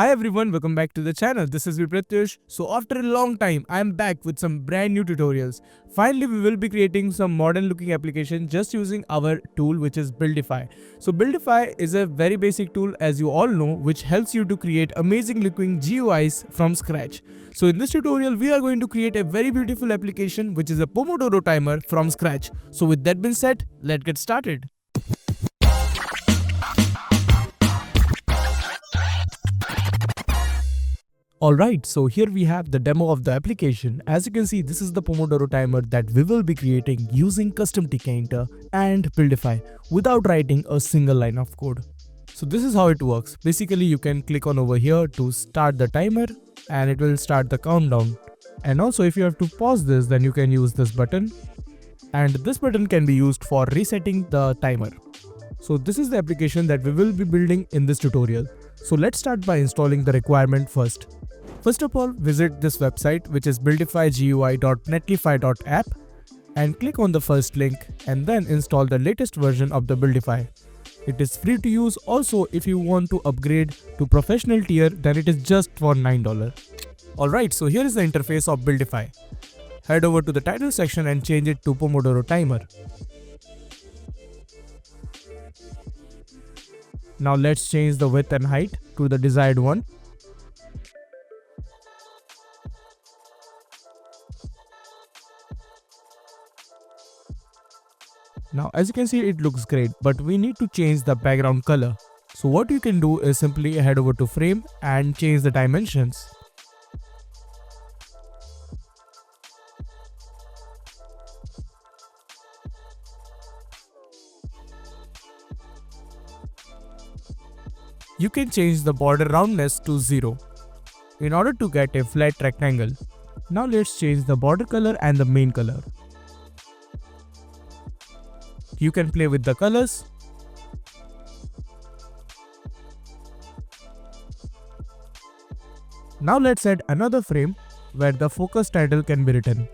Hi everyone, welcome back to the channel. This is Pratyush. So after a long time, I am back with some brand new tutorials. Finally, we will be creating some modern looking application just using our tool which is Buildfy. So Buildfy is a very basic tool, as you all know, which helps you to create amazing looking GUIs from scratch. So in this tutorial, we are going to create a very beautiful application which is a Pomodoro timer from scratch. So with that being said, let's get started. Alright, so here we have the demo of the application. As you can see, this is the Pomodoro timer that we will be creating using CustomTkinter and Buildfy without writing a single line of code. So this is how it works. Basically, you can click on over here to start the timer and it will start the countdown. And also if you have to pause this, then you can use this button. And this button can be used for resetting the timer. So this is the application that we will be building in this tutorial. So let's start by installing the requirement first. First of all, visit this website which is buildfygui.netlify.app and click on the first link and then install the latest version of the Buildfy. It is free to use. Also, if you want to upgrade to professional tier, then it is just for $9. Alright, so here is the interface of Buildfy. Head over to the title section and change it to Pomodoro timer. Now let's change the width and height to the desired one. Now as you can see, it looks great, but we need to change the background color. So what you can do is simply head over to frame and change the dimensions. You can change the border roundness to 0 in order to get a flat rectangle. Now let's change the border color and the main color. You can play with the colors. Now let's add another frame where the focus title can be written.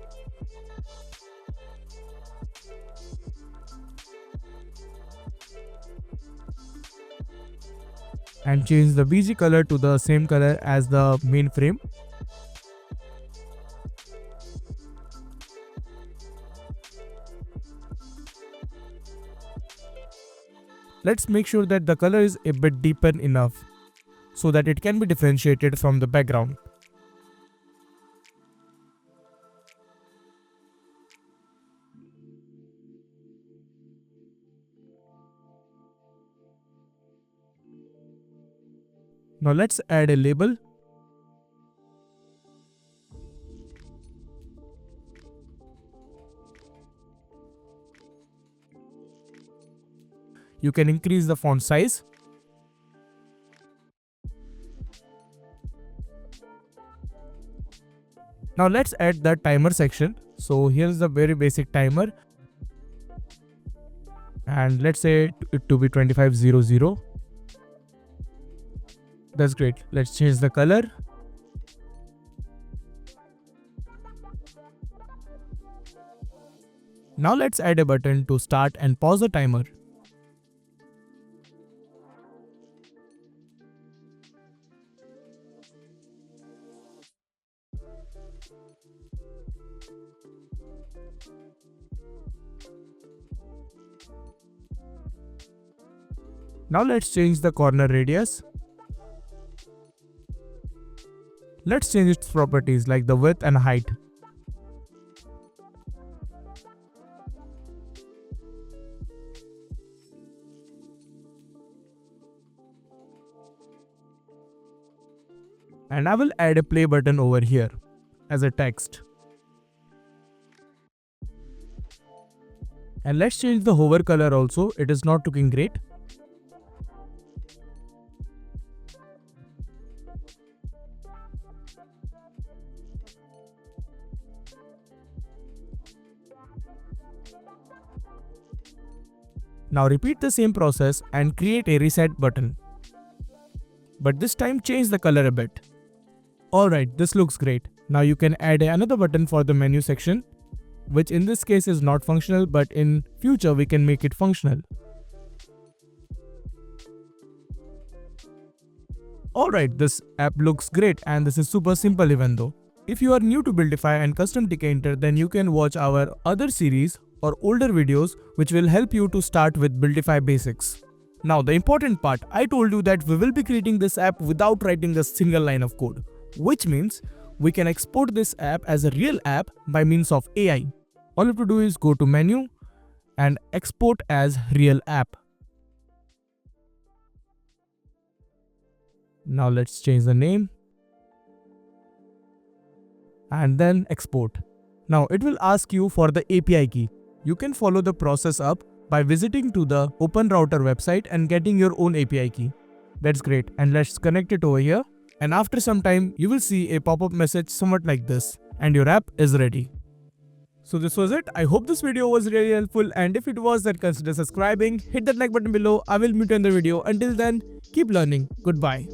And change the BG color to the same color as the main frame. Let's make sure that the color is a bit deeper enough so that it can be differentiated from the background. Now let's add a label. You can increase the font size. Now let's add the timer section. So here's the very basic timer. And let's say it to be 2500. That's great. Let's change the color. Now let's add a button to start and pause the timer. Now let's change the corner radius. Let's change its properties like the width and height. And I will add a play button over here as a text. And let's change the hover color also. It is not looking great. Now repeat the same process and create a reset button. But this time change the color a bit. Alright, this looks great. Now you can add another button for the menu section, which in this case is not functional, but in future we can make it functional. Alright, this app looks great and this is super simple even though. If you are new to Buildfy and CustomTkinter, then you can watch our other series or older videos which will help you to start with Buildfy basics. Now the important part, I told you that we will be creating this app without writing a single line of code, which means we can export this app as a real app by means of AI. All you have to do is go to menu and export as real app. Now let's change the name and then export. Now it will ask you for the API key. You can follow the process up by visiting to the Open Router website and getting your own API key. That's great, and let's connect it over here. And after some time, you will see a pop-up message somewhat like this, and your app is ready. So this was it. I hope this video was really helpful, and if it was, then consider subscribing, hit that like button below. I will meet you in the video. Until then, keep learning. Goodbye.